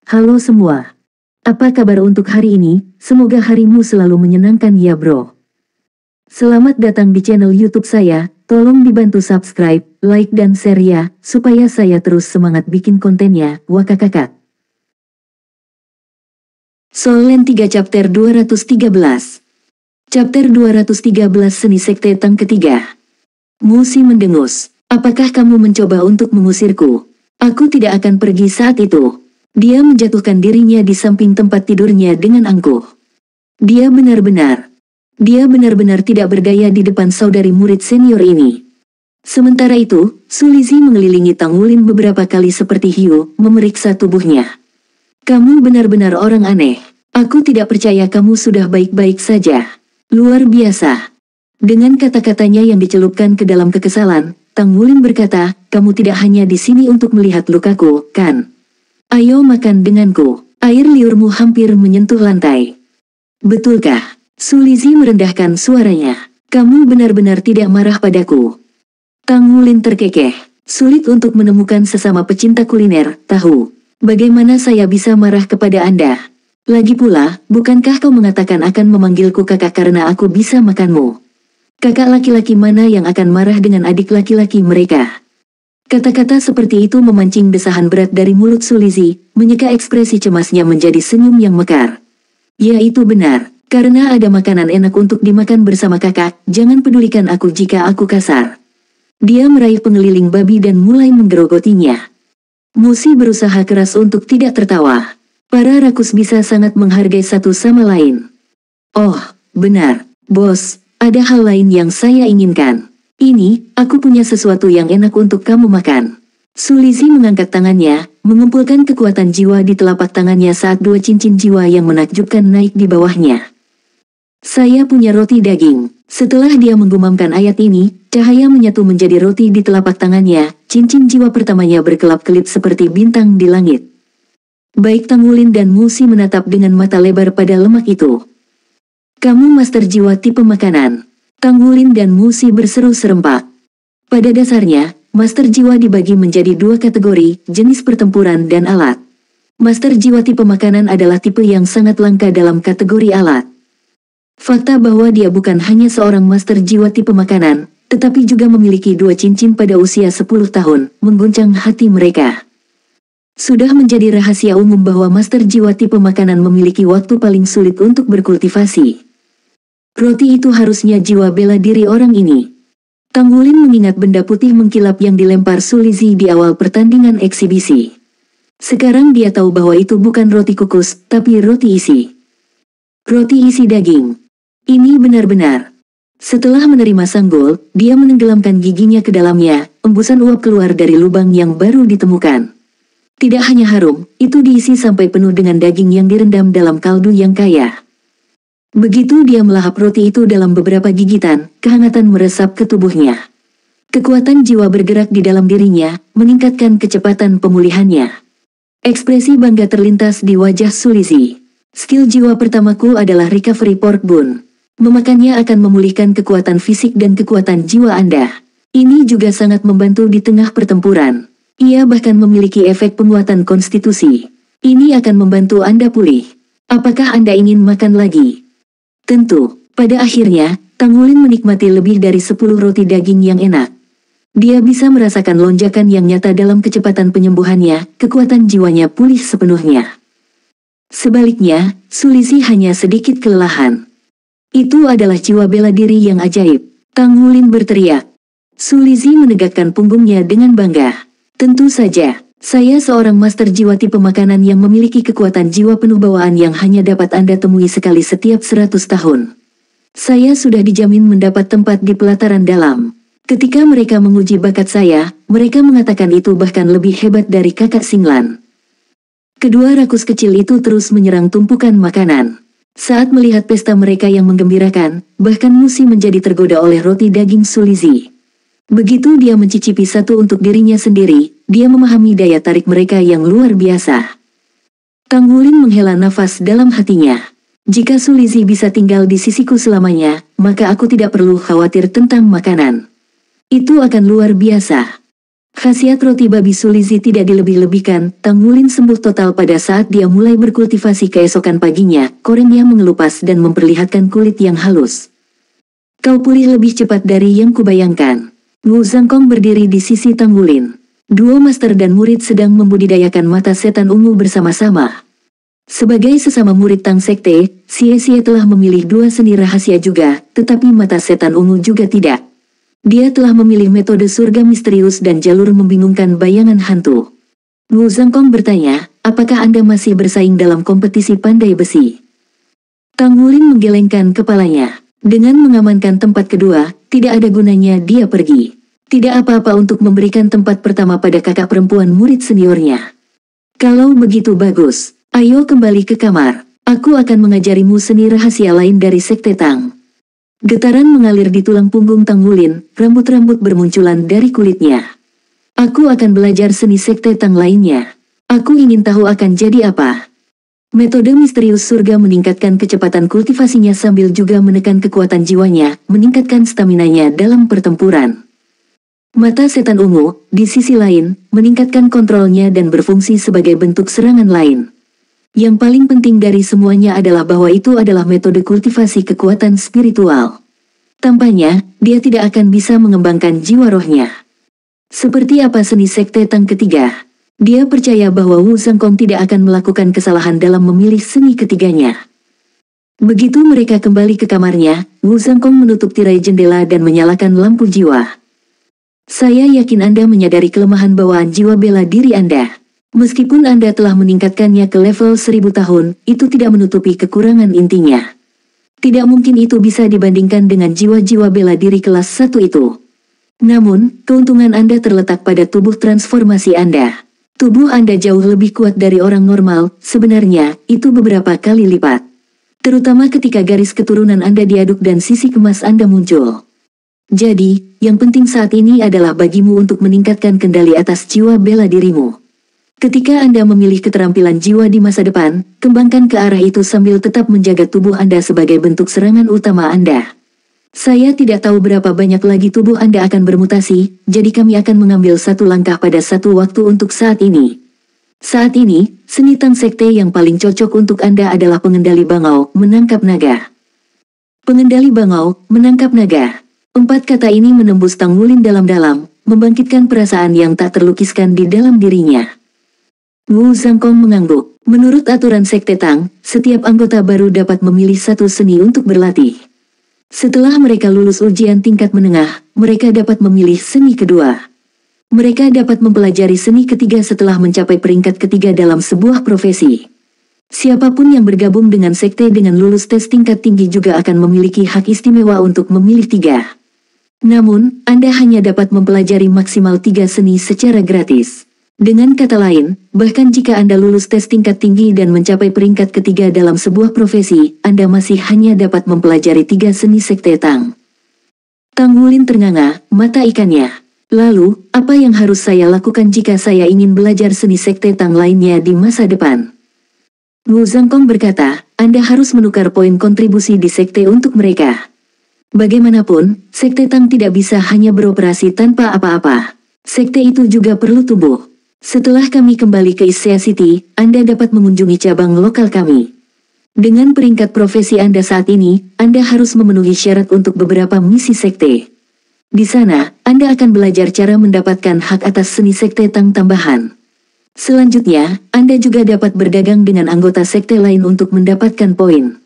Halo semua. Apa kabar untuk hari ini? Semoga harimu selalu menyenangkan ya bro. Selamat datang di channel YouTube saya. Tolong dibantu subscribe, like dan share ya, supaya saya terus semangat bikin kontennya. Wakakakak. Solen 3 chapter 213. Chapter 213 Seni Sekte Tang ketiga. Musi mendengus. Apakah kamu mencoba untuk mengusirku? Aku tidak akan pergi saat itu. Dia menjatuhkan dirinya di samping tempat tidurnya dengan angkuh. Dia benar-benar tidak berdaya di depan saudari murid senior ini. Sementara itu, Sulizi mengelilingi Tang Wulin beberapa kali seperti hiu, memeriksa tubuhnya. Kamu benar-benar orang aneh. Aku tidak percaya kamu sudah baik-baik saja. Luar biasa. Dengan kata-katanya yang dicelupkan ke dalam kekesalan, Tang Wulin berkata, kamu tidak hanya di sini untuk melihat lukaku, kan? Ayo makan denganku. Air liurmu hampir menyentuh lantai. Betulkah? Sulizi merendahkan suaranya. Kamu benar-benar tidak marah padaku. Tang Wulin terkekeh. Sulit untuk menemukan sesama pecinta kuliner, tahu. Bagaimana saya bisa marah kepada Anda? Lagi pula, bukankah kau mengatakan akan memanggilku kakak karena aku bisa makanmu? Kakak laki-laki mana yang akan marah dengan adik laki-laki mereka? Kata-kata seperti itu memancing desahan berat dari mulut Sulizi, menyeka ekspresi cemasnya menjadi senyum yang mekar. Ya itu benar, karena ada makanan enak untuk dimakan bersama kakak, jangan pedulikan aku jika aku kasar. Dia meraih pengeliling babi dan mulai menggerogotinya. Musi berusaha keras untuk tidak tertawa. Para rakus bisa sangat menghargai satu sama lain. Oh, benar, bos, ada hal lain yang saya inginkan. Ini, aku punya sesuatu yang enak untuk kamu makan. Sulizi mengangkat tangannya, mengumpulkan kekuatan jiwa di telapak tangannya saat dua cincin jiwa yang menakjubkan naik di bawahnya. Saya punya roti daging. Setelah dia menggumamkan ayat ini, cahaya menyatu menjadi roti di telapak tangannya, cincin jiwa pertamanya berkelap-kelip seperti bintang di langit. Baik Tang Wulin dan Musi menatap dengan mata lebar pada lemak itu. Kamu master jiwa tipe makanan. Tang Wulin dan Musi berseru serempak. Pada dasarnya, master jiwa dibagi menjadi dua kategori, jenis pertempuran dan alat. Master jiwa tipe makanan adalah tipe yang sangat langka dalam kategori alat. Fakta bahwa dia bukan hanya seorang master jiwa tipe makanan, tetapi juga memiliki dua cincin pada usia 10 tahun, mengguncang hati mereka. Sudah menjadi rahasia umum bahwa master jiwa tipe makanan memiliki waktu paling sulit untuk berkultivasi. Roti itu harusnya jiwa bela diri orang ini. Tang Wulin mengingat benda putih mengkilap yang dilempar Sulizi di awal pertandingan eksibisi. Sekarang dia tahu bahwa itu bukan roti kukus, tapi roti isi. Roti isi daging. Ini benar-benar. Setelah menerima sanggul, dia menenggelamkan giginya ke dalamnya, embusan uap keluar dari lubang yang baru ditemukan. Tidak hanya harum, itu diisi sampai penuh dengan daging yang direndam dalam kaldu yang kaya. Begitu dia melahap roti itu dalam beberapa gigitan, kehangatan meresap ke tubuhnya. Kekuatan jiwa bergerak di dalam dirinya, meningkatkan kecepatan pemulihannya. Ekspresi bangga terlintas di wajah Sulizi. Skill jiwa pertamaku adalah recovery pork bone. Memakannya akan memulihkan kekuatan fisik dan kekuatan jiwa Anda. Ini juga sangat membantu di tengah pertempuran. Ia bahkan memiliki efek penguatan konstitusi. Ini akan membantu Anda pulih. Apakah Anda ingin makan lagi? Tentu, pada akhirnya, Tang Wulin menikmati lebih dari 10 roti daging yang enak. Dia bisa merasakan lonjakan yang nyata dalam kecepatan penyembuhannya, kekuatan jiwanya pulih sepenuhnya. Sebaliknya, Sulizi hanya sedikit kelelahan. Itu adalah jiwa bela diri yang ajaib. Tang Wulin berteriak. Sulizi menegakkan punggungnya dengan bangga. Tentu saja, saya seorang master jiwa tipe makanan yang memiliki kekuatan jiwa penuh bawaan yang hanya dapat Anda temui sekali setiap 100 tahun. Saya sudah dijamin mendapat tempat di pelataran dalam. Ketika mereka menguji bakat saya, mereka mengatakan itu bahkan lebih hebat dari kakak Singlan. Kedua rakus kecil itu terus menyerang tumpukan makanan. Saat melihat pesta mereka yang menggembirakan, bahkan Musi menjadi tergoda oleh roti daging Sulizi. Begitu dia mencicipi satu untuk dirinya sendiri, dia memahami daya tarik mereka yang luar biasa. Tang Wulin menghela nafas dalam hatinya. Jika Sulizi bisa tinggal di sisiku selamanya, maka aku tidak perlu khawatir tentang makanan. Itu akan luar biasa. Khasiat roti babi Sulizi tidak dilebih-lebihkan. Tang Wulin sembuh total pada saat dia mulai berkultivasi keesokan paginya. Korengnya mengelupas dan memperlihatkan kulit yang halus. Kau pulih lebih cepat dari yang kubayangkan. Wu Zhangkong berdiri di sisi Tang Wulin. Duo master dan murid sedang membudidayakan mata setan ungu bersama-sama. Sebagai sesama murid Tang Sekte, Xie telah memilih dua seni rahasia juga, tetapi mata setan ungu juga tidak. Dia telah memilih metode surga misterius dan jalur membingungkan bayangan hantu. Wu Zhangkong bertanya, apakah Anda masih bersaing dalam kompetisi pandai besi? Tang Wulin menggelengkan kepalanya. Dengan mengamankan tempat kedua, tidak ada gunanya dia pergi. Tidak apa-apa untuk memberikan tempat pertama pada kakak perempuan murid seniornya. Kalau begitu bagus, ayo kembali ke kamar. Aku akan mengajarimu seni rahasia lain dari Sekte Tang. Getaran mengalir di tulang punggung Tang Wulin, rambut-rambut bermunculan dari kulitnya. Aku akan belajar seni Sekte Tang lainnya. Aku ingin tahu akan jadi apa. Metode misterius surga meningkatkan kecepatan kultivasinya sambil juga menekan kekuatan jiwanya, meningkatkan staminanya dalam pertempuran. Mata setan ungu, di sisi lain, meningkatkan kontrolnya dan berfungsi sebagai bentuk serangan lain. Yang paling penting dari semuanya adalah bahwa itu adalah metode kultivasi kekuatan spiritual. Tampaknya, dia tidak akan bisa mengembangkan jiwa rohnya. Seperti apa seni Sekte Tang ketiga? Dia percaya bahwa Wu Zhangkong tidak akan melakukan kesalahan dalam memilih seni ketiganya. Begitu mereka kembali ke kamarnya, Wu Zhangkong menutup tirai jendela dan menyalakan lampu jiwa. Saya yakin Anda menyadari kelemahan bawaan jiwa bela diri Anda. Meskipun Anda telah meningkatkannya ke level 1000 tahun, itu tidak menutupi kekurangan intinya. Tidak mungkin itu bisa dibandingkan dengan jiwa-jiwa bela diri kelas 1 itu. Namun, keuntungan Anda terletak pada tubuh transformasi Anda. Tubuh Anda jauh lebih kuat dari orang normal, sebenarnya, itu beberapa kali lipat. Terutama ketika garis keturunan Anda diaduk dan sisi kemas Anda muncul. Jadi, yang penting saat ini adalah bagimu untuk meningkatkan kendali atas jiwa bela dirimu. Ketika Anda memilih keterampilan jiwa di masa depan, kembangkan ke arah itu sambil tetap menjaga tubuh Anda sebagai bentuk serangan utama Anda. Saya tidak tahu berapa banyak lagi tubuh Anda akan bermutasi, jadi kami akan mengambil satu langkah pada satu waktu untuk saat ini. Saat ini, seni Tang Sekte yang paling cocok untuk Anda adalah pengendali bangau, menangkap naga. Pengendali bangau, menangkap naga. 4 kata ini menembus Tang Wulin dalam-dalam, membangkitkan perasaan yang tak terlukiskan di dalam dirinya. Wu Zhangkong mengangguk. Menurut aturan Sekte Tang, setiap anggota baru dapat memilih satu seni untuk berlatih. Setelah mereka lulus ujian tingkat menengah, mereka dapat memilih seni kedua. Mereka dapat mempelajari seni ketiga setelah mencapai peringkat ketiga dalam sebuah profesi. Siapapun yang bergabung dengan sekte dengan lulus tes tingkat tinggi juga akan memiliki hak istimewa untuk memilih 3. Namun, Anda hanya dapat mempelajari maksimal 3 seni secara gratis. Dengan kata lain, bahkan jika Anda lulus tes tingkat tinggi dan mencapai peringkat ketiga dalam sebuah profesi, Anda masih hanya dapat mempelajari 3 seni Sekte Tang. Tang Wulin ternganga, mata ikannya. Lalu, apa yang harus saya lakukan jika saya ingin belajar seni Sekte Tang lainnya di masa depan? Wu Zhangkong berkata, Anda harus menukar poin kontribusi di sekte untuk mereka. Bagaimanapun, Sekte Tang tidak bisa hanya beroperasi tanpa apa-apa. Sekte itu juga perlu tumbuh. Setelah kami kembali ke Isia City, Anda dapat mengunjungi cabang lokal kami. Dengan peringkat profesi Anda saat ini, Anda harus memenuhi syarat untuk beberapa misi sekte. Di sana, Anda akan belajar cara mendapatkan hak atas seni Sekte Tang tambahan. Selanjutnya, Anda juga dapat berdagang dengan anggota sekte lain untuk mendapatkan poin.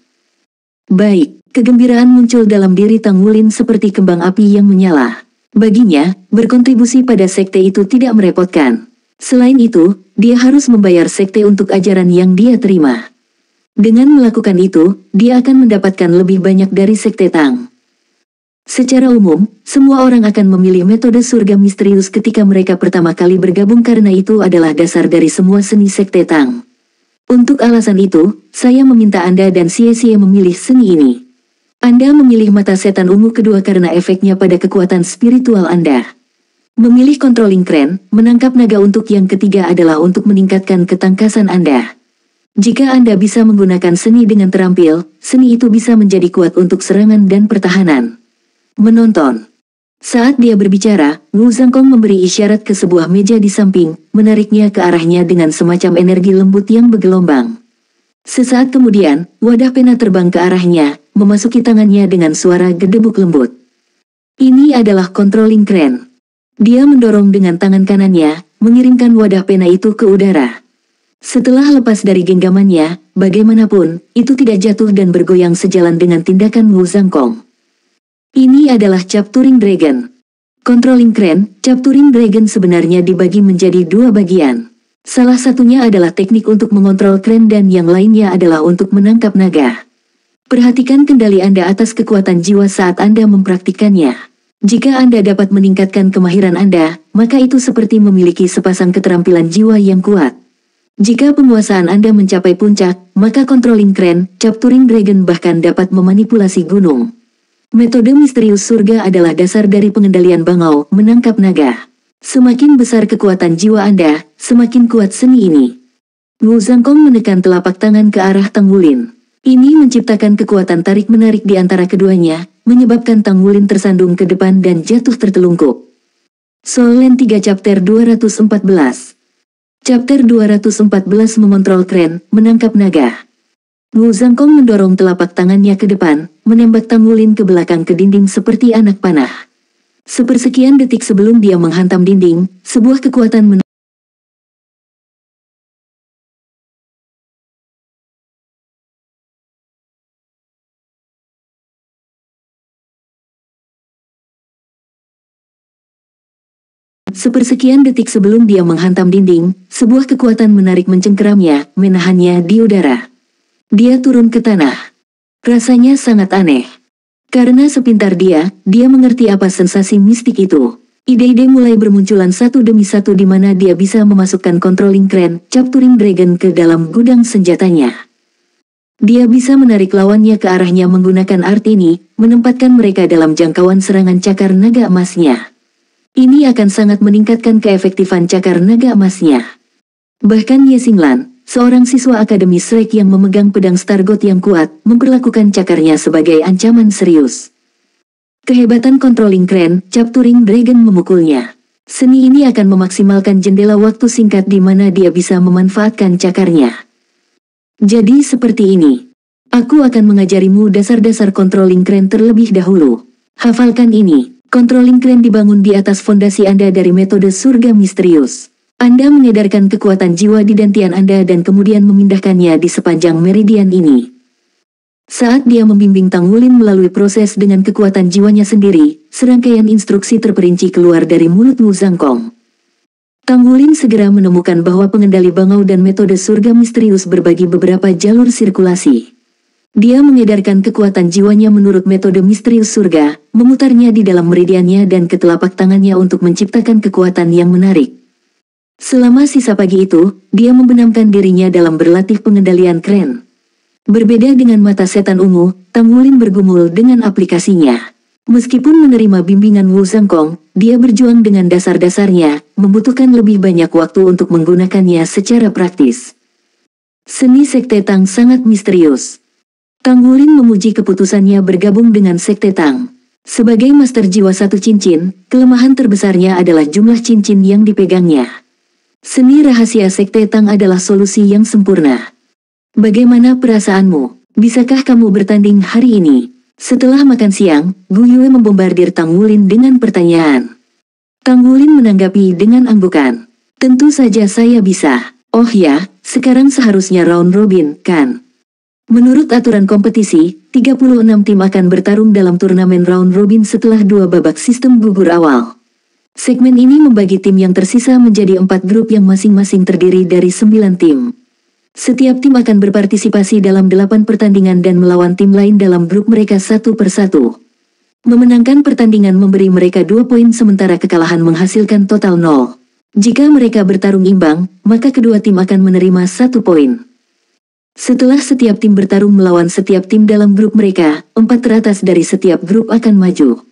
Baik, kegembiraan muncul dalam diri Tang Wulin seperti kembang api yang menyala. Baginya, berkontribusi pada sekte itu tidak merepotkan. Selain itu, dia harus membayar sekte untuk ajaran yang dia terima. Dengan melakukan itu, dia akan mendapatkan lebih banyak dari Sekte Tang. Secara umum, semua orang akan memilih metode surga misterius ketika mereka pertama kali bergabung karena itu adalah dasar dari semua seni Sekte Tang. Untuk alasan itu, saya meminta Anda dan Xie memilih seni ini. Anda memilih mata setan ungu kedua karena efeknya pada kekuatan spiritual Anda. Memilih controlling crane, menangkap naga untuk yang ketiga adalah untuk meningkatkan ketangkasan Anda. Jika Anda bisa menggunakan seni dengan terampil, seni itu bisa menjadi kuat untuk serangan dan pertahanan. Menonton. Saat dia berbicara, Wu Zhangkong memberi isyarat ke sebuah meja di samping, menariknya ke arahnya dengan semacam energi lembut yang bergelombang. Sesaat kemudian, wadah pena terbang ke arahnya, memasuki tangannya dengan suara gedebuk lembut. Ini adalah controlling crane. Dia mendorong dengan tangan kanannya, mengirimkan wadah pena itu ke udara. Setelah lepas dari genggamannya, bagaimanapun, itu tidak jatuh dan bergoyang sejalan dengan tindakan Wu Zhangkong. Ini adalah Cap Turing Dragon. Controlling crane, Cap Turing Dragon sebenarnya dibagi menjadi dua bagian. Salah satunya adalah teknik untuk mengontrol crane dan yang lainnya adalah untuk menangkap naga. Perhatikan kendali Anda atas kekuatan jiwa saat Anda mempraktikkannya. Jika Anda dapat meningkatkan kemahiran Anda, maka itu seperti memiliki sepasang keterampilan jiwa yang kuat. Jika penguasaan Anda mencapai puncak, maka controlling crane, Cap Turing Dragon bahkan dapat memanipulasi gunung. Metode misterius surga adalah dasar dari pengendalian bangau, menangkap naga. Semakin besar kekuatan jiwa Anda, semakin kuat seni ini. Wu Zhangkong menekan telapak tangan ke arah Tang Wulin. Ini menciptakan kekuatan tarik-menarik di antara keduanya, menyebabkan Tang Wulin tersandung ke depan dan jatuh tertelungkup. Soul Land 3 Chapter 214. Chapter 214 mengontrol crane, menangkap naga. Wu Zhangkong mendorong telapak tangannya ke depan, menembak Tang Wulin ke belakang ke dinding seperti anak panah. Sepersekian detik sebelum dia menghantam dinding, sebuah kekuatan Sepersekian detik sebelum dia menghantam dinding, sebuah kekuatan menarik mencengkeramnya, menahannya di udara. Dia turun ke tanah. Rasanya sangat aneh. Karena sepintar dia mengerti apa sensasi mistik itu. Ide-ide mulai bermunculan satu demi satu di mana dia bisa memasukkan controlling crane, Cap Turing Dragon ke dalam gudang senjatanya. Dia bisa menarik lawannya ke arahnya menggunakan art ini, menempatkan mereka dalam jangkauan serangan cakar naga emasnya. Ini akan sangat meningkatkan keefektifan cakar naga emasnya. Bahkan Ye Xinglan, seorang siswa Akademi Shrek yang memegang pedang Stargot yang kuat, memperlakukan cakarnya sebagai ancaman serius. Kehebatan controlling crane, Cap Turing Dragon memukulnya. Seni ini akan memaksimalkan jendela waktu singkat di mana dia bisa memanfaatkan cakarnya. Jadi seperti ini. Aku akan mengajarimu dasar-dasar controlling crane terlebih dahulu. Hafalkan ini. Controlling crane dibangun di atas fondasi Anda dari metode surga misterius. Anda mengedarkan kekuatan jiwa di dantian Anda dan kemudian memindahkannya di sepanjang meridian ini. Saat dia membimbing Tang Wulin melalui proses dengan kekuatan jiwanya sendiri, serangkaian instruksi terperinci keluar dari mulut Wu Zhangkong. Tang Wulin segera menemukan bahwa pengendali bangau dan metode surga misterius berbagi beberapa jalur sirkulasi. Dia mengedarkan kekuatan jiwanya menurut metode misterius surga, memutarnya di dalam meridiannya dan ke telapak tangannya untuk menciptakan kekuatan yang menarik. Selama sisa pagi itu, dia membenamkan dirinya dalam berlatih pengendalian crane. Berbeda dengan mata setan ungu, Tang Wulin bergumul dengan aplikasinya. Meskipun menerima bimbingan Wu Zhangkong, dia berjuang dengan dasar-dasarnya, membutuhkan lebih banyak waktu untuk menggunakannya secara praktis. Seni Sekte Tang sangat misterius. Tang Wulin memuji keputusannya bergabung dengan Sekte Tang. Sebagai master jiwa satu cincin, kelemahan terbesarnya adalah jumlah cincin yang dipegangnya. Seni rahasia Sekte Tang adalah solusi yang sempurna. Bagaimana perasaanmu? Bisakah kamu bertanding hari ini? Setelah makan siang, Gu Yue membombardir Tang Wulin dengan pertanyaan. Tang Wulin menanggapi dengan anggukan. Tentu saja saya bisa. Oh ya, sekarang seharusnya round robin, kan? Menurut aturan kompetisi, 36 tim akan bertarung dalam turnamen round robin setelah 2 babak sistem gugur awal. Segmen ini membagi tim yang tersisa menjadi 4 grup yang masing-masing terdiri dari 9 tim. Setiap tim akan berpartisipasi dalam 8 pertandingan dan melawan tim lain dalam grup mereka satu persatu. Memenangkan pertandingan memberi mereka 2 poin sementara kekalahan menghasilkan total 0. Jika mereka bertarung imbang, maka kedua tim akan menerima 1 poin. Setelah setiap tim bertarung melawan setiap tim dalam grup mereka, 4 teratas dari setiap grup akan maju.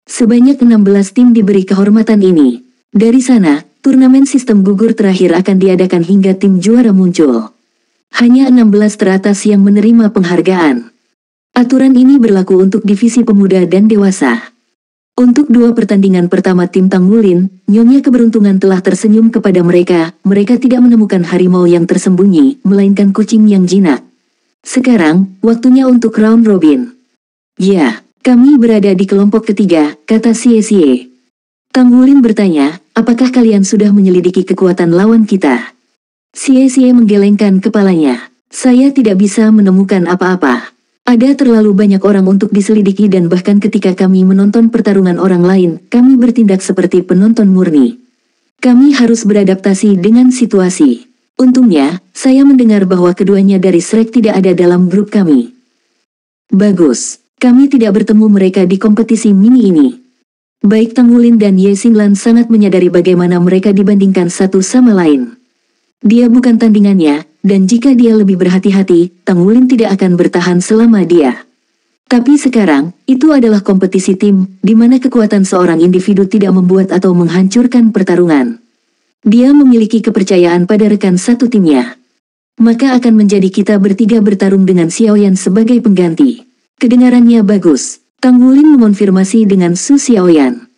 Sebanyak 16 tim diberi kehormatan ini. Dari sana, turnamen sistem gugur terakhir akan diadakan hingga tim juara muncul. Hanya 16 teratas yang menerima penghargaan. Aturan ini berlaku untuk divisi pemuda dan dewasa. Untuk dua pertandingan pertama tim Tanggulin, Nyonya Keberuntungan telah tersenyum kepada mereka. Mereka tidak menemukan harimau yang tersembunyi, melainkan kucing yang jinak. Sekarang, waktunya untuk round robin. Ya, kami berada di kelompok ketiga, kata Xie. Tanggulin bertanya, apakah kalian sudah menyelidiki kekuatan lawan kita? Xie menggelengkan kepalanya. Saya tidak bisa menemukan apa-apa. Ada terlalu banyak orang untuk diselidiki dan bahkan ketika kami menonton pertarungan orang lain, kami bertindak seperti penonton murni. Kami harus beradaptasi dengan situasi. Untungnya, saya mendengar bahwa keduanya dari Shrek tidak ada dalam grup kami. Bagus, kami tidak bertemu mereka di kompetisi mini ini. Baik Tanggulin dan Ye Xinglan sangat menyadari bagaimana mereka dibandingkan satu sama lain. Dia bukan tandingannya, dan jika dia lebih berhati-hati, Tanggulin tidak akan bertahan selama dia. Tapi sekarang, itu adalah kompetisi tim, di mana kekuatan seorang individu tidak membuat atau menghancurkan pertarungan. Dia memiliki kepercayaan pada rekan satu timnya. Maka akan menjadi kita bertiga bertarung dengan Xiaoyan sebagai pengganti. Kedengarannya bagus, Tanggulin mengonfirmasi dengan Su Xiaoyan.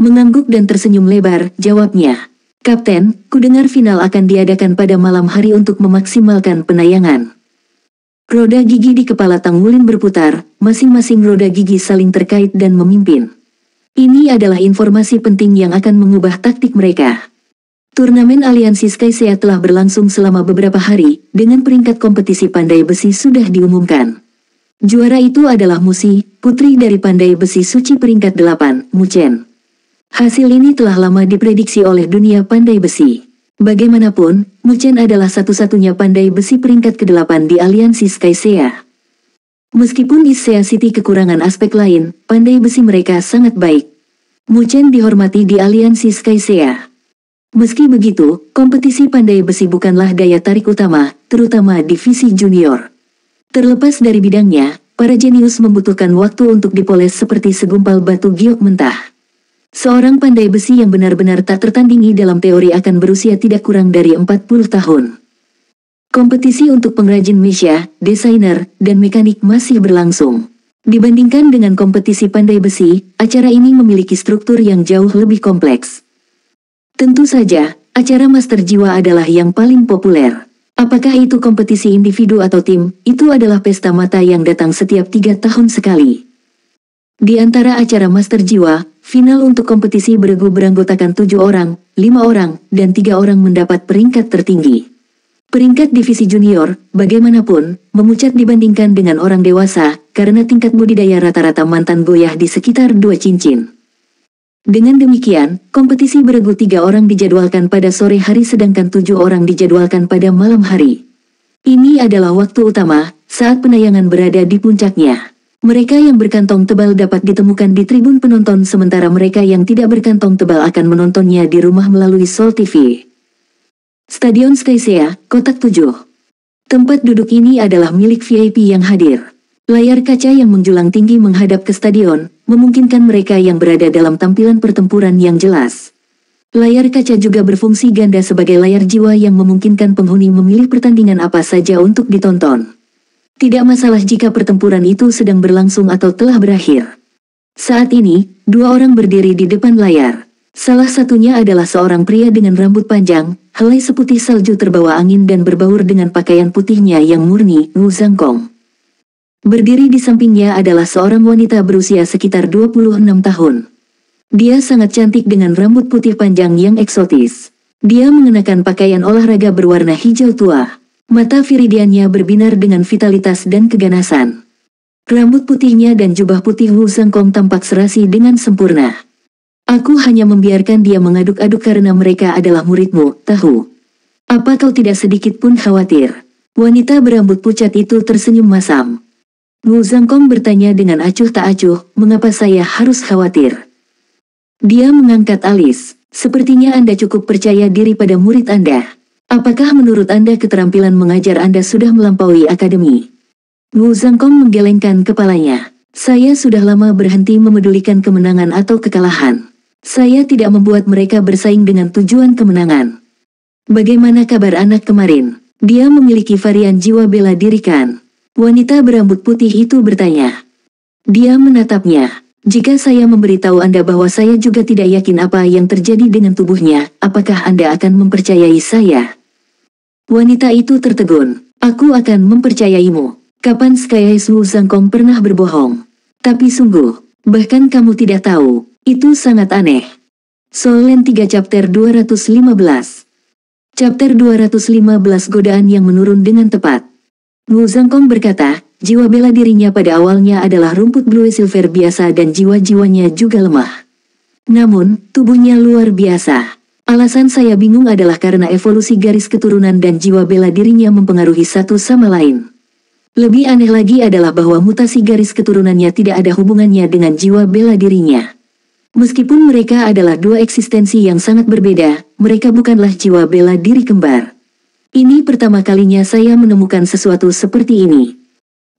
Mengangguk dan tersenyum lebar, jawabnya. Kapten, kudengar final akan diadakan pada malam hari untuk memaksimalkan penayangan. Roda gigi di kepala Tanggulin berputar, masing-masing roda gigi saling terkait dan memimpin. Ini adalah informasi penting yang akan mengubah taktik mereka. Turnamen Aliansi Skysia telah berlangsung selama beberapa hari, dengan peringkat kompetisi pandai besi sudah diumumkan. Juara itu adalah Musi, putri dari pandai besi suci peringkat 8, Mu Chen. Hasil ini telah lama diprediksi oleh dunia pandai besi. Bagaimanapun, Mu Chen adalah satu-satunya pandai besi peringkat ke-8 di Aliansi Skysia. Meskipun Issea City kekurangan aspek lain, pandai besi mereka sangat baik. Mu Chen dihormati di Aliansi Skysia. Meski begitu, kompetisi pandai besi bukanlah daya tarik utama, terutama divisi junior. Terlepas dari bidangnya, para jenius membutuhkan waktu untuk dipoles seperti segumpal batu giok mentah. Seorang pandai besi yang benar-benar tak tertandingi dalam teori akan berusia tidak kurang dari 40 tahun. Kompetisi untuk pengrajin mesia, desainer, dan mekanik masih berlangsung. Dibandingkan dengan kompetisi pandai besi, acara ini memiliki struktur yang jauh lebih kompleks. Tentu saja, acara Master Jiwa adalah yang paling populer. Apakah itu kompetisi individu atau tim, itu adalah pesta mata yang datang setiap 3 tahun sekali. Di antara acara Master Jiwa, final untuk kompetisi beregu beranggotakan 7 orang, 5 orang, dan 3 orang mendapat peringkat tertinggi. Peringkat divisi junior, bagaimanapun, memucat dibandingkan dengan orang dewasa, karena tingkat budidaya rata-rata mantan goyah di sekitar 2 cincin. Dengan demikian, kompetisi beregu 3 orang dijadwalkan pada sore hari sedangkan 7 orang dijadwalkan pada malam hari. Ini adalah waktu utama, saat penayangan berada di puncaknya. Mereka yang berkantong tebal dapat ditemukan di tribun penonton sementara mereka yang tidak berkantong tebal akan menontonnya di rumah melalui Sol TV. Stadion Skysia, Kotak 7. Tempat duduk ini adalah milik VIP yang hadir. Layar kaca yang menjulang tinggi menghadap ke stadion, memungkinkan mereka yang berada dalam tampilan pertempuran yang jelas. Layar kaca juga berfungsi ganda sebagai layar jiwa yang memungkinkan penghuni memilih pertandingan apa saja untuk ditonton. Tidak masalah jika pertempuran itu sedang berlangsung atau telah berakhir. Saat ini, 2 orang berdiri di depan layar. Salah satunya adalah seorang pria dengan rambut panjang, helai seputih salju terbawa angin dan berbaur dengan pakaian putihnya yang murni, Wu Zhangkong. Berdiri di sampingnya adalah seorang wanita berusia sekitar 26 tahun. Dia sangat cantik dengan rambut putih panjang yang eksotis. Dia mengenakan pakaian olahraga berwarna hijau tua. Mata viridiannya berbinar dengan vitalitas dan keganasan. Rambut putihnya dan jubah putih Wu Zhangkong tampak serasi dengan sempurna. Aku hanya membiarkan dia mengaduk-aduk karena mereka adalah muridmu, tahu. Apa kau tidak sedikit pun khawatir? Wanita berambut pucat itu tersenyum masam. Wu Zhangkong bertanya dengan acuh tak acuh, mengapa saya harus khawatir? Dia mengangkat alis, sepertinya Anda cukup percaya diri pada murid Anda. Apakah menurut Anda keterampilan mengajar Anda sudah melampaui akademi? Wu Zhangkong menggelengkan kepalanya. Saya sudah lama berhenti memedulikan kemenangan atau kekalahan. Saya tidak membuat mereka bersaing dengan tujuan kemenangan. Bagaimana kabar anak kemarin? Dia memiliki varian jiwa bela diri kan? Wanita berambut putih itu bertanya. Dia menatapnya. Jika saya memberitahu Anda bahwa saya juga tidak yakin apa yang terjadi dengan tubuhnya, apakah Anda akan mempercayai saya? Wanita itu tertegun. Aku akan mempercayaimu. Kapan Sky Wu Zhangkong pernah berbohong? Tapi sungguh, bahkan kamu tidak tahu, itu sangat aneh. Solen 3 Chapter 215. Chapter 215 Godaan yang menurun dengan tepat. Wu Zhangkong berkata, jiwa bela dirinya pada awalnya adalah rumput blue silver biasa dan jiwa-jiwanya juga lemah. Namun, tubuhnya luar biasa. Alasan saya bingung adalah karena evolusi garis keturunan dan jiwa bela dirinya mempengaruhi satu sama lain. Lebih aneh lagi adalah bahwa mutasi garis keturunannya tidak ada hubungannya dengan jiwa bela dirinya. Meskipun mereka adalah dua eksistensi yang sangat berbeda, mereka bukanlah jiwa bela diri kembar. Ini pertama kalinya saya menemukan sesuatu seperti ini.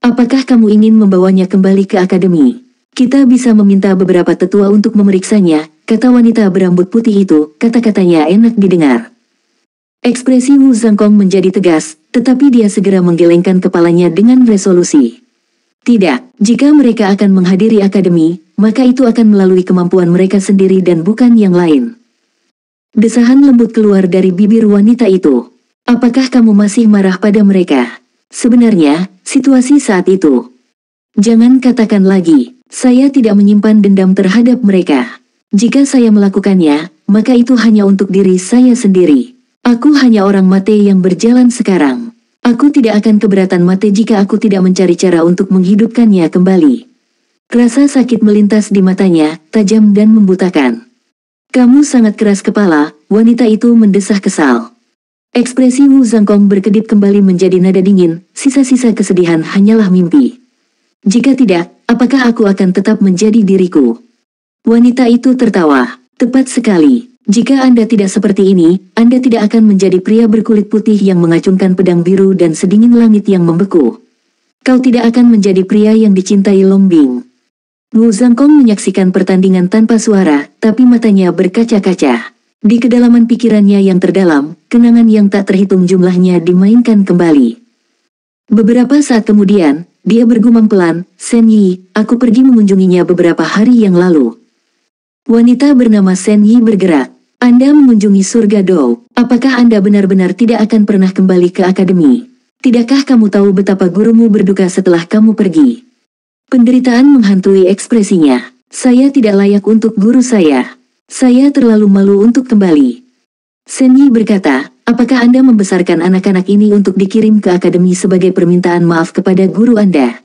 Apakah kamu ingin membawanya kembali ke akademi? Kita bisa meminta beberapa tetua untuk memeriksanya, kata wanita berambut putih itu, kata-katanya enak didengar. Ekspresi Wu Zhangkong menjadi tegas, tetapi dia segera menggelengkan kepalanya dengan resolusi. Tidak, jika mereka akan menghadiri akademi, maka itu akan melalui kemampuan mereka sendiri dan bukan yang lain. Desahan lembut keluar dari bibir wanita itu. Apakah kamu masih marah pada mereka? Sebenarnya, situasi saat itu. Jangan katakan lagi, saya tidak menyimpan dendam terhadap mereka. Jika saya melakukannya, maka itu hanya untuk diri saya sendiri. Aku hanya orang mate yang berjalan sekarang. Aku tidak akan keberatan mati jika aku tidak mencari cara untuk menghidupkannya kembali. Rasa sakit melintas di matanya, tajam dan membutakan. Kamu sangat keras kepala, wanita itu mendesah kesal. Ekspresi Wu Zhangkong berkedip kembali menjadi nada dingin, sisa-sisa kesedihan hanyalah mimpi. Jika tidak, apakah aku akan tetap menjadi diriku? Wanita itu tertawa, tepat sekali. Jika Anda tidak seperti ini, Anda tidak akan menjadi pria berkulit putih yang mengacungkan pedang biru dan sedingin langit yang membeku. Kau tidak akan menjadi pria yang dicintai Long Bing. Wu Zhangkong menyaksikan pertandingan tanpa suara, tapi matanya berkaca-kaca. Di kedalaman pikirannya yang terdalam, kenangan yang tak terhitung jumlahnya dimainkan kembali. Beberapa saat kemudian, dia bergumam pelan, Sen Yi, aku pergi mengunjunginya beberapa hari yang lalu. Wanita bernama Sen Yi bergerak. Anda mengunjungi surga Dou. Apakah Anda benar-benar tidak akan pernah kembali ke akademi? Tidakkah kamu tahu betapa gurumu berduka setelah kamu pergi? Penderitaan menghantui ekspresinya. Saya tidak layak untuk guru saya. Saya terlalu malu untuk kembali. Sen Yi berkata, apakah Anda membesarkan anak-anak ini untuk dikirim ke akademi sebagai permintaan maaf kepada guru Anda?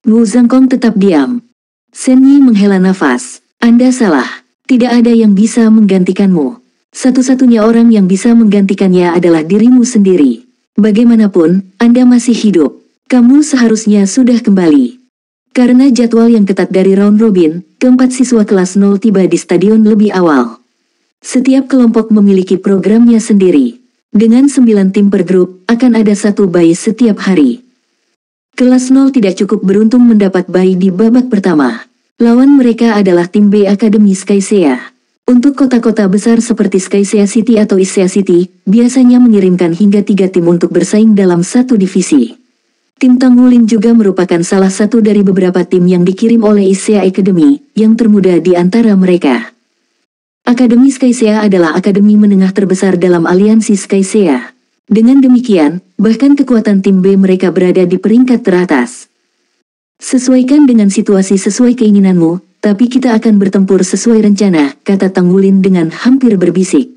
Wu Zhangkong tetap diam. Sen Yi menghela nafas. Anda salah. Tidak ada yang bisa menggantikanmu. Satu-satunya orang yang bisa menggantikannya adalah dirimu sendiri. Bagaimanapun, Anda masih hidup. Kamu seharusnya sudah kembali. Karena jadwal yang ketat dari round robin, keempat siswa kelas 0 tiba di stadion lebih awal. Setiap kelompok memiliki programnya sendiri. Dengan 9 tim per grup, akan ada satu bye setiap hari. Kelas 0 tidak cukup beruntung mendapat bye di babak pertama. Lawan mereka adalah tim B Akademi Skysea. Untuk kota-kota besar seperti Skysea City atau Issea City, biasanya mengirimkan hingga 3 tim untuk bersaing dalam satu divisi. Tim Tanggulin juga merupakan salah satu dari beberapa tim yang dikirim oleh Issea Academy, yang termuda di antara mereka. Akademi Skysea adalah akademi menengah terbesar dalam aliansi Skysea. Dengan demikian, bahkan kekuatan tim B mereka berada di peringkat teratas. Sesuaikan dengan situasi sesuai keinginanmu, tapi kita akan bertempur sesuai rencana, kata Tanggulin dengan hampir berbisik.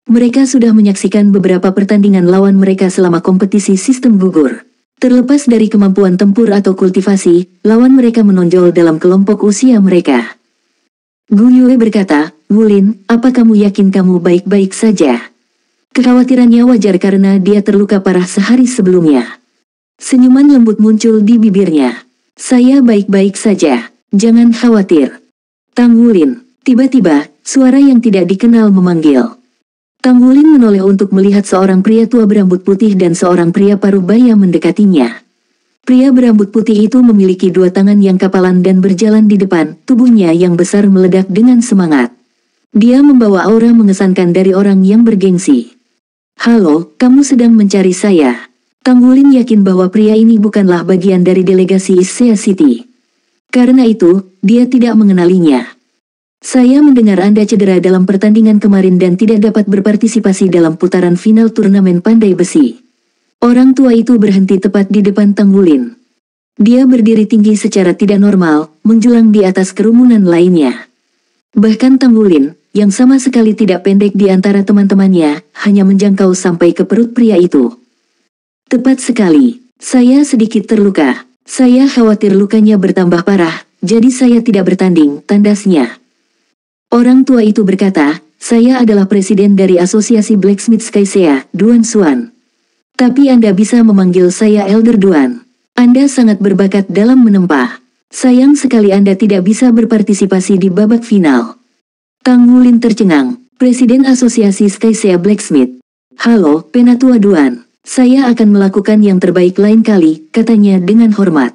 Mereka sudah menyaksikan beberapa pertandingan lawan mereka selama kompetisi sistem gugur. Terlepas dari kemampuan tempur atau kultivasi, lawan mereka menonjol dalam kelompok usia mereka. Gu Yue berkata, Wulin, apa kamu yakin kamu baik-baik saja? Kekhawatirannya wajar karena dia terluka parah sehari sebelumnya. Senyuman lembut muncul di bibirnya. Saya baik-baik saja, jangan khawatir. Tanggulin, tiba-tiba, suara yang tidak dikenal memanggil. Tanggulin menoleh untuk melihat seorang pria tua berambut putih dan seorang pria parubaya mendekatinya. Pria berambut putih itu memiliki 2 tangan yang kapalan dan berjalan di depan, tubuhnya yang besar meledak dengan semangat. Dia membawa aura mengesankan dari orang yang bergengsi. Halo, kamu sedang mencari saya. Tanggulin yakin bahwa pria ini bukanlah bagian dari delegasi Issea City. Karena itu, dia tidak mengenalinya. Saya mendengar Anda cedera dalam pertandingan kemarin dan tidak dapat berpartisipasi dalam putaran final turnamen pandai besi. Orang tua itu berhenti tepat di depan Tang Wulin. Dia berdiri tinggi secara tidak normal, menjulang di atas kerumunan lainnya. Bahkan Tang Wulin, yang sama sekali tidak pendek di antara teman-temannya, hanya menjangkau sampai ke perut pria itu. Tepat sekali, saya sedikit terluka. Saya khawatir lukanya bertambah parah, jadi saya tidak bertanding, tandasnya. Orang tua itu berkata, saya adalah presiden dari Asosiasi Blacksmith Skysia, Duan Xuan. Tapi Anda bisa memanggil saya Elder Duan. Anda sangat berbakat dalam menempah. Sayang sekali Anda tidak bisa berpartisipasi di babak final. Tang Wulin tercengang, Presiden Asosiasi Skysia Blacksmith. Halo, Penatua Duan. Saya akan melakukan yang terbaik lain kali, katanya dengan hormat.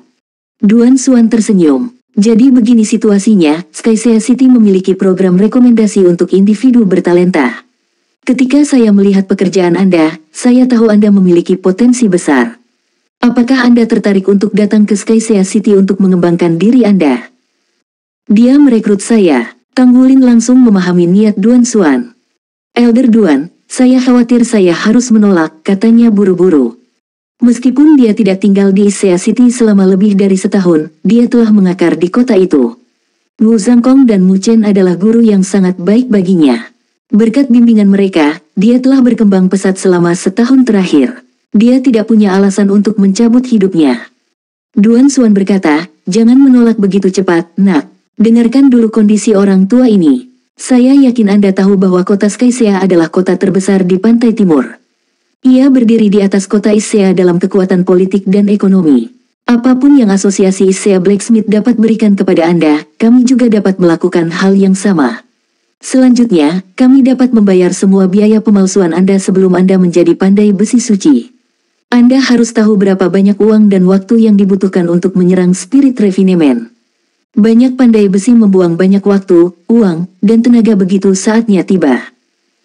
Duan Xuan tersenyum. Jadi begini situasinya, Skysia City memiliki program rekomendasi untuk individu bertalenta. Ketika saya melihat pekerjaan Anda, saya tahu Anda memiliki potensi besar. Apakah Anda tertarik untuk datang ke Skysia City untuk mengembangkan diri Anda? Dia merekrut saya. Tang Wulin langsung memahami niat Duan Xuan. Elder Duan, saya khawatir saya harus menolak, katanya buru-buru. Meskipun dia tidak tinggal di Isia City selama lebih dari setahun, dia telah mengakar di kota itu. Wu Zhangkong dan Mu Chen adalah guru yang sangat baik baginya. Berkat bimbingan mereka, dia telah berkembang pesat selama setahun terakhir. Dia tidak punya alasan untuk mencabut hidupnya. Duan Xuan berkata, jangan menolak begitu cepat, nak. Dengarkan dulu kondisi orang tua ini. Saya yakin Anda tahu bahwa kota Skysia adalah kota terbesar di pantai timur. Ia berdiri di atas kota Isia dalam kekuatan politik dan ekonomi. Apapun yang Asosiasi Isia Blacksmith dapat berikan kepada Anda, kami juga dapat melakukan hal yang sama. Selanjutnya, kami dapat membayar semua biaya pemalsuan Anda sebelum Anda menjadi pandai besi suci. Anda harus tahu berapa banyak uang dan waktu yang dibutuhkan untuk menyerang spirit refinement. Banyak pandai besi membuang banyak waktu, uang, dan tenaga begitu saatnya tiba.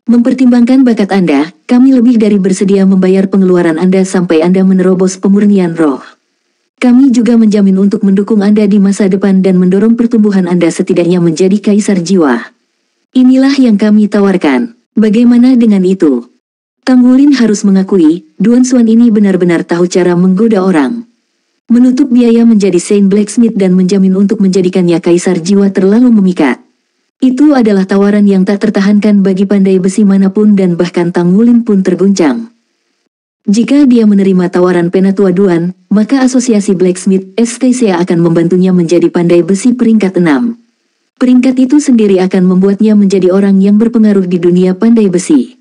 Mempertimbangkan bakat Anda, kami lebih dari bersedia membayar pengeluaran Anda sampai Anda menerobos pemurnian roh. Kami juga menjamin untuk mendukung Anda di masa depan dan mendorong pertumbuhan Anda setidaknya menjadi kaisar jiwa. Inilah yang kami tawarkan. Bagaimana dengan itu? Tang Wulin harus mengakui, Duan Xuan ini benar-benar tahu cara menggoda orang. Menutup biaya menjadi Saint Blacksmith dan menjamin untuk menjadikannya kaisar jiwa terlalu memikat. Itu adalah tawaran yang tak tertahankan bagi pandai besi manapun dan bahkan Tang Wulin pun terguncang. Jika dia menerima tawaran Penatua Duan, maka Asosiasi Blacksmith Skysia akan membantunya menjadi pandai besi peringkat 6. Peringkat itu sendiri akan membuatnya menjadi orang yang berpengaruh di dunia pandai besi.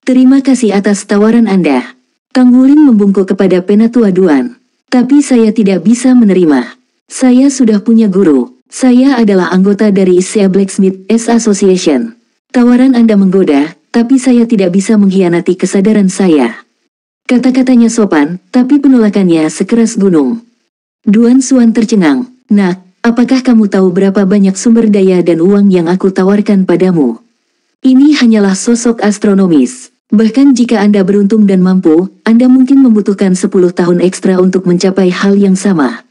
Terima kasih atas tawaran Anda. Tang Wulin membungkuk kepada Penatua Duan. Tapi saya tidak bisa menerima. Saya sudah punya guru. Saya adalah anggota dari Isia Blacksmith Association. Tawaran Anda menggoda, tapi saya tidak bisa mengkhianati kesadaran saya. Kata-katanya sopan, tapi penolakannya sekeras gunung. Duan Xuan tercengang. Nak, apakah kamu tahu berapa banyak sumber daya dan uang yang aku tawarkan padamu? Ini hanyalah sosok astronomis. Bahkan jika Anda beruntung dan mampu, Anda mungkin membutuhkan 10 tahun ekstra untuk mencapai hal yang sama.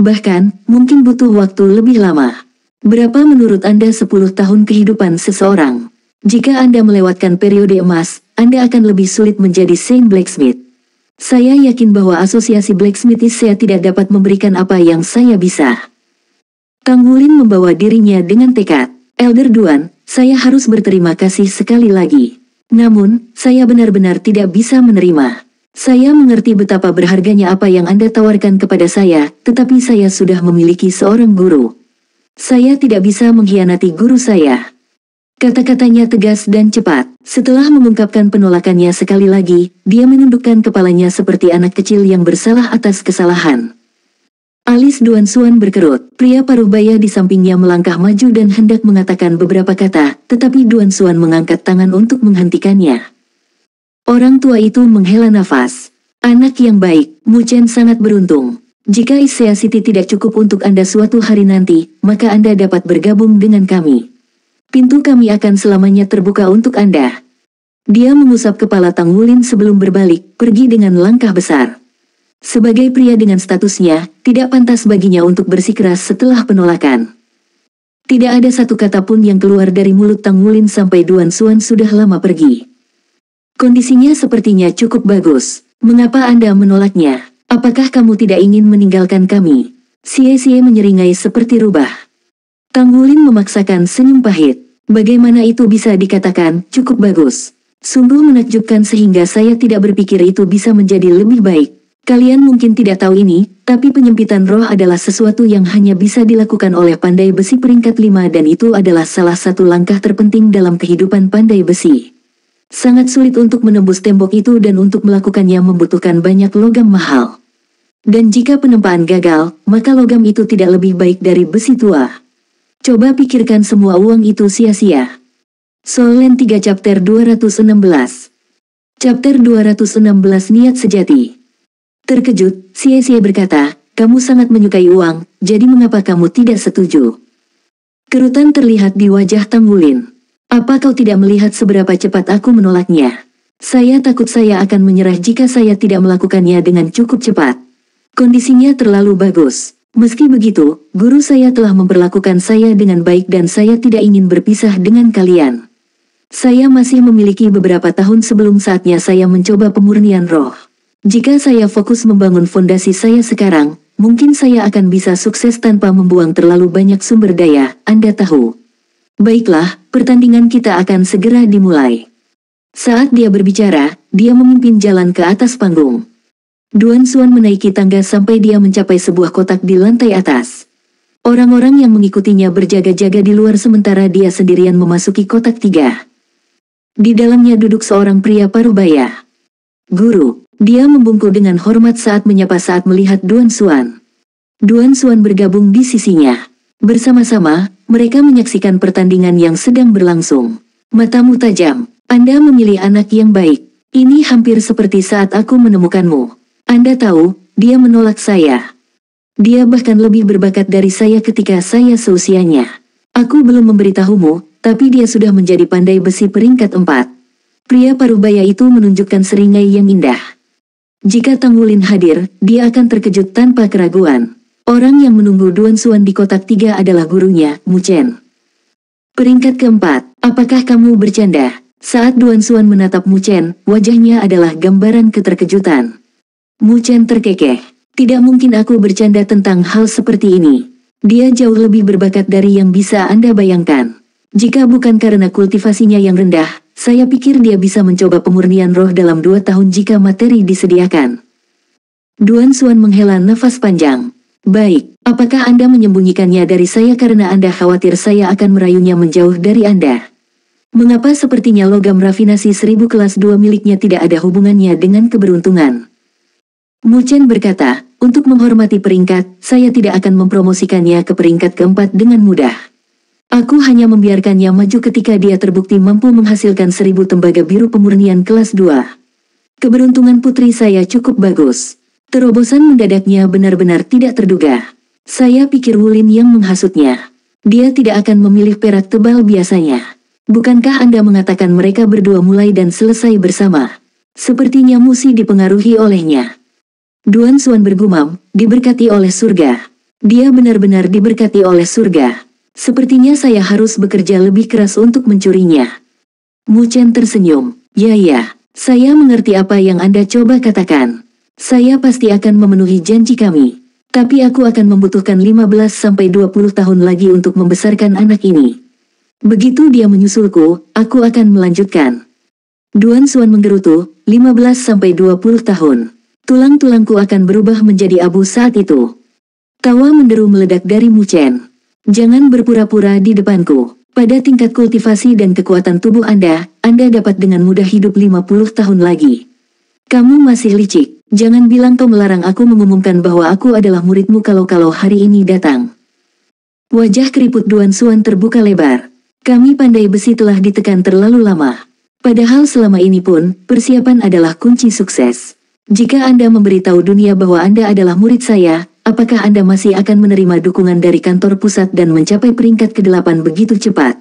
Bahkan, mungkin butuh waktu lebih lama. Berapa menurut Anda 10 tahun kehidupan seseorang? Jika Anda melewatkan periode emas, Anda akan lebih sulit menjadi Saint Blacksmith. Saya yakin bahwa Asosiasi Blacksmith saya tidak dapat memberikan apa yang saya bisa. Tang Wulin membawa dirinya dengan tekad. Elder Duan, saya harus berterima kasih sekali lagi. Namun, saya benar-benar tidak bisa menerima. Saya mengerti betapa berharganya apa yang Anda tawarkan kepada saya, tetapi saya sudah memiliki seorang guru. Saya tidak bisa mengkhianati guru saya. Kata-katanya tegas dan cepat. Setelah mengungkapkan penolakannya sekali lagi, dia menundukkan kepalanya seperti anak kecil yang bersalah atas kesalahan. Alis Duan Xuan berkerut. Pria paruh baya di sampingnya melangkah maju dan hendak mengatakan beberapa kata, tetapi Duan Xuan mengangkat tangan untuk menghentikannya. Orang tua itu menghela nafas. Anak yang baik, Mu Chen sangat beruntung. Jika Isia City tidak cukup untuk Anda suatu hari nanti, maka Anda dapat bergabung dengan kami. Pintu kami akan selamanya terbuka untuk Anda. Dia mengusap kepala Tang Wulin sebelum berbalik, pergi dengan langkah besar. Sebagai pria dengan statusnya, tidak pantas baginya untuk bersikeras setelah penolakan. Tidak ada satu kata pun yang keluar dari mulut Tang Wulin sampai Duan Xuan sudah lama pergi. Kondisinya sepertinya cukup bagus. Mengapa Anda menolaknya? Apakah kamu tidak ingin meninggalkan kami? Xie menyeringai seperti rubah. Tang Wulin memaksakan senyum pahit. Bagaimana itu bisa dikatakan cukup bagus? Sungguh menakjubkan sehingga saya tidak berpikir itu bisa menjadi lebih baik. Kalian mungkin tidak tahu ini, tapi penyempitan roh adalah sesuatu yang hanya bisa dilakukan oleh pandai besi peringkat 5 dan itu adalah salah satu langkah terpenting dalam kehidupan pandai besi. Sangat sulit untuk menembus tembok itu dan untuk melakukannya membutuhkan banyak logam mahal. Dan jika penempaan gagal, maka logam itu tidak lebih baik dari besi tua. Coba pikirkan semua uang itu sia-sia. Solen 3 Chapter 216. Chapter 216 Niat Sejati. Terkejut, Xie berkata, kamu sangat menyukai uang, jadi mengapa kamu tidak setuju? Kerutan terlihat di wajah Tang Wulin. Apa kau tidak melihat seberapa cepat aku menolaknya? Saya takut saya akan menyerah jika saya tidak melakukannya dengan cukup cepat. Kondisinya terlalu bagus. Meski begitu, guru saya telah memperlakukan saya dengan baik dan saya tidak ingin berpisah dengan kalian. Saya masih memiliki beberapa tahun sebelum saatnya saya mencoba pemurnian roh. Jika saya fokus membangun fondasi saya sekarang, mungkin saya akan bisa sukses tanpa membuang terlalu banyak sumber daya, Anda tahu. Baiklah, pertandingan kita akan segera dimulai. Saat dia berbicara, dia memimpin jalan ke atas panggung. Duan Xuan menaiki tangga sampai dia mencapai sebuah kotak di lantai atas. Orang-orang yang mengikutinya berjaga-jaga di luar sementara dia sendirian memasuki kotak 3. Di dalamnya duduk seorang pria parubaya. Guru. Dia membungkuk dengan hormat saat menyapa saat melihat Duan Xuan. Duan Xuan bergabung di sisinya. Bersama-sama, mereka menyaksikan pertandingan yang sedang berlangsung. Matamu tajam. Anda memilih anak yang baik. Ini hampir seperti saat aku menemukanmu. Anda tahu, dia menolak saya. Dia bahkan lebih berbakat dari saya ketika saya seusianya. Aku belum memberitahumu, tapi dia sudah menjadi pandai besi peringkat 4. Pria parubaya itu menunjukkan seringai yang indah. Jika Tang Wulin hadir, dia akan terkejut tanpa keraguan. Orang yang menunggu Duan Xuan di kotak 3 adalah gurunya, Mu Chen. Peringkat keempat, apakah kamu bercanda? Saat Duan Xuan menatap Mu Chen, wajahnya adalah gambaran keterkejutan. Mu Chen terkekeh. Tidak mungkin aku bercanda tentang hal seperti ini. Dia jauh lebih berbakat dari yang bisa Anda bayangkan. Jika bukan karena kultivasinya yang rendah, saya pikir dia bisa mencoba pemurnian roh dalam 2 tahun jika materi disediakan. Duan Xuan menghela nafas panjang. Baik, apakah Anda menyembunyikannya dari saya karena Anda khawatir saya akan merayunya menjauh dari Anda? Mengapa sepertinya logam rafinasi 1000 kelas 2 miliknya tidak ada hubungannya dengan keberuntungan? Mu Chen berkata, untuk menghormati peringkat, saya tidak akan mempromosikannya ke peringkat keempat dengan mudah. Aku hanya membiarkannya maju ketika dia terbukti mampu menghasilkan 1000 tembaga biru pemurnian kelas 2. Keberuntungan putri saya cukup bagus. Terobosan mendadaknya benar-benar tidak terduga. Saya pikir Wulin yang menghasutnya. Dia tidak akan memilih perak tebal biasanya. Bukankah Anda mengatakan mereka berdua mulai dan selesai bersama? Sepertinya Musi dipengaruhi olehnya. Duan Xuan bergumam, diberkati oleh surga. Dia benar-benar diberkati oleh surga. Sepertinya saya harus bekerja lebih keras untuk mencurinya. Mu Chen tersenyum. Ya, saya mengerti apa yang Anda coba katakan. Saya pasti akan memenuhi janji kami. Tapi aku akan membutuhkan 15-20 tahun lagi untuk membesarkan anak ini. Begitu dia menyusulku, aku akan melanjutkan. Duan Xuan menggerutu, 15-20 tahun. Tulang-tulangku akan berubah menjadi abu saat itu. Tawa menderu meledak dari Mu Chen. Jangan berpura-pura di depanku. Pada tingkat kultivasi dan kekuatan tubuh Anda dapat dengan mudah hidup 50 tahun lagi. Kamu masih licik. Jangan bilang kau melarang aku mengumumkan bahwa aku adalah muridmu kalau hari ini datang. Wajah keriput Duan Xuan terbuka lebar. Kami pandai besi telah ditekan terlalu lama. Padahal selama ini pun, persiapan adalah kunci sukses. Jika Anda memberitahu dunia bahwa Anda adalah murid saya, apakah Anda masih akan menerima dukungan dari kantor pusat dan mencapai peringkat ke-8 begitu cepat?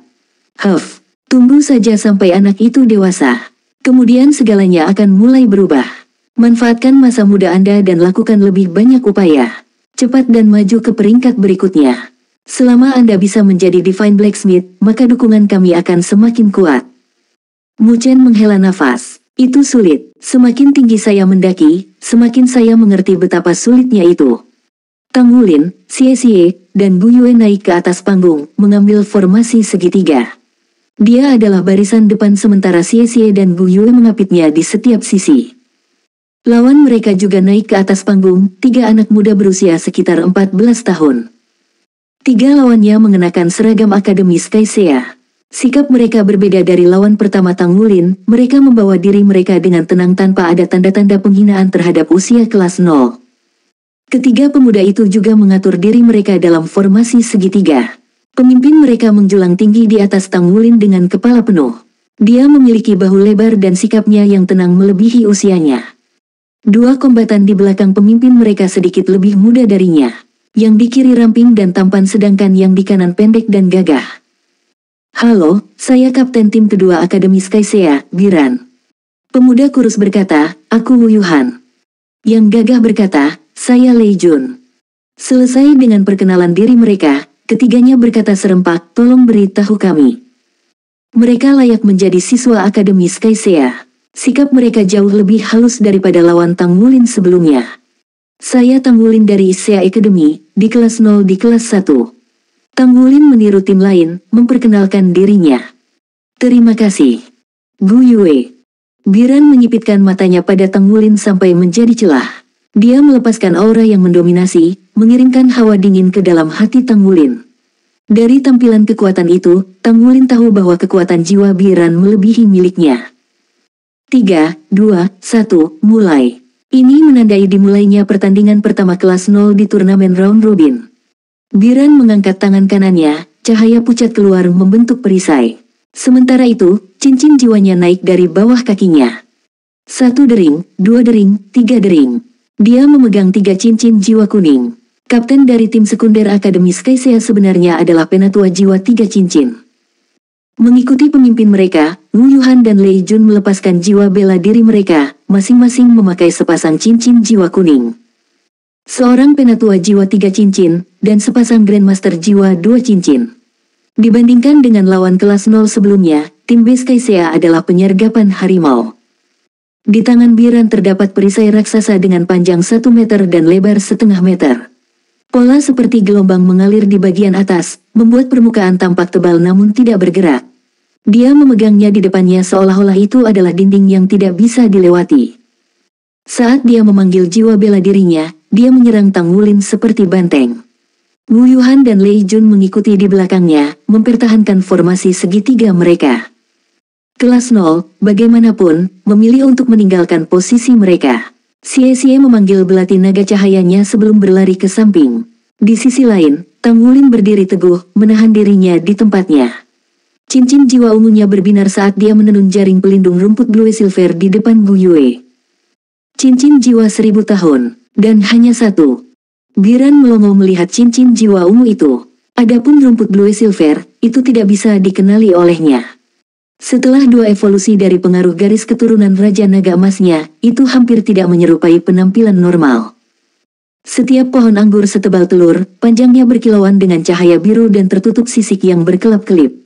Tunggu saja sampai anak itu dewasa. Kemudian segalanya akan mulai berubah. Manfaatkan masa muda Anda dan lakukan lebih banyak upaya. Cepat dan maju ke peringkat berikutnya. Selama Anda bisa menjadi Divine Blacksmith, maka dukungan kami akan semakin kuat. Mu Chen menghela nafas. Itu sulit. Semakin tinggi saya mendaki, semakin saya mengerti betapa sulitnya itu. Tang Wulin, Xie Xie, dan Bu Yue naik ke atas panggung, mengambil formasi segitiga. Dia adalah barisan depan sementara Xie Xie dan Bu Yue mengapitnya di setiap sisi. Lawan mereka juga naik ke atas panggung, 3 anak muda berusia sekitar 14 tahun. 3 lawannya mengenakan seragam akademis Kaisea. Sikap mereka berbeda dari lawan pertama Tang Wulin, mereka membawa diri mereka dengan tenang tanpa ada tanda-tanda penghinaan terhadap usia kelas 0. Ketiga pemuda itu juga mengatur diri mereka dalam formasi segitiga. Pemimpin mereka menjulang tinggi di atas Tang Wulin dengan kepala penuh. Dia memiliki bahu lebar dan sikapnya yang tenang melebihi usianya. 2 kombatan di belakang pemimpin mereka sedikit lebih muda darinya. Yang di kiri ramping dan tampan sedangkan yang di kanan pendek dan gagah. Halo, saya Kapten Tim kedua Akademis Kaisea, Biran. Pemuda kurus berkata, aku Wu Yuhan. Yang gagah berkata, saya Lei Jun. Selesai dengan perkenalan diri mereka, ketiganya berkata serempak, tolong beritahu kami. Mereka layak menjadi siswa Akademis Kaisea. Sikap mereka jauh lebih halus daripada lawan Tang Wulin sebelumnya. Saya Tang Wulin dari Isea Academy, di kelas 0 di kelas 1. Tang Wulin meniru tim lain, memperkenalkan dirinya. Terima kasih. Bu Yue. Biran menyipitkan matanya pada Tang Wulin sampai menjadi celah. Dia melepaskan aura yang mendominasi, mengirimkan hawa dingin ke dalam hati Tang Wulin. Dari tampilan kekuatan itu, Tang Wulin tahu bahwa kekuatan jiwa Biran melebihi miliknya. 3, 2, 1, mulai. Ini menandai dimulainya pertandingan pertama kelas 0 di turnamen round robin. Biran mengangkat tangan kanannya, cahaya pucat keluar membentuk perisai. Sementara itu, cincin jiwanya naik dari bawah kakinya. 1 dering, 2 dering, 3 dering. Dia memegang 3 cincin jiwa kuning. Kapten dari tim sekunder Akademis Kaisea sebenarnya adalah penatua jiwa 3 cincin. Mengikuti pemimpin mereka, Wu Yuhan dan Lei Jun melepaskan jiwa bela diri mereka, masing-masing memakai sepasang cincin jiwa kuning. Seorang penatua jiwa 3 cincin, dan sepasang Grandmaster jiwa 2 cincin. Dibandingkan dengan lawan kelas 0 sebelumnya, tim base Kaisea adalah penyergapan harimau. Di tangan Biran terdapat perisai raksasa dengan panjang 1 meter dan lebar setengah meter. Pola seperti gelombang mengalir di bagian atas, membuat permukaan tampak tebal namun tidak bergerak. Dia memegangnya di depannya seolah-olah itu adalah dinding yang tidak bisa dilewati. Saat dia memanggil jiwa bela dirinya, dia menyerang Tang Wulin seperti banteng. Wu Yuhan dan Lei Jun mengikuti di belakangnya, mempertahankan formasi segitiga mereka. Kelas 0, bagaimanapun, memilih untuk meninggalkan posisi mereka. Xie Xie memanggil belati naga cahayanya sebelum berlari ke samping. Di sisi lain, Tang Wulin berdiri teguh, menahan dirinya di tempatnya. Cincin jiwa ungunya berbinar saat dia menenun jaring pelindung rumput blue silver di depan Bu Yue. Cincin jiwa 1000 tahun, dan hanya 1. Biran melongo melihat cincin jiwa ungu itu. Adapun rumput blue silver, itu tidak bisa dikenali olehnya. Setelah 2 evolusi dari pengaruh garis keturunan Raja Naga Emasnya, itu hampir tidak menyerupai penampilan normal. Setiap pohon anggur setebal telur, panjangnya berkilauan dengan cahaya biru dan tertutup sisik yang berkelap-kelip.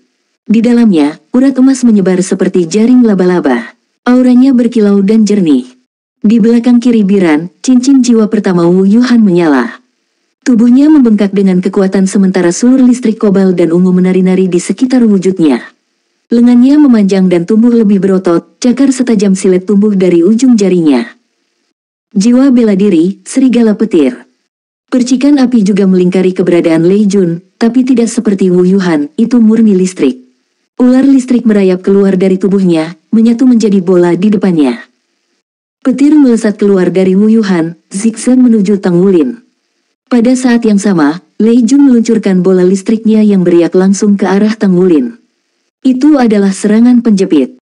Di dalamnya, urat emas menyebar seperti jaring laba-laba. Auranya berkilau dan jernih. Di belakang kiri Biran, cincin jiwa pertama Wu Yuhan menyala. Tubuhnya membengkak dengan kekuatan sementara sulur listrik kobal dan ungu menari-nari di sekitar wujudnya. Lengannya memanjang dan tumbuh lebih berotot, cakar setajam silet tumbuh dari ujung jarinya. Jiwa bela diri, serigala petir. Percikan api juga melingkari keberadaan Lei Jun, tapi tidak seperti Wu Yuhan, itu murni listrik. Ular listrik merayap keluar dari tubuhnya, menyatu menjadi bola di depannya. Petir melesat keluar dari Wu Yuhan, zigzag menuju Tang Wulin. Pada saat yang sama, Lei Jun meluncurkan bola listriknya yang beriak langsung ke arah Tang Wulin. Itu adalah serangan penjepit.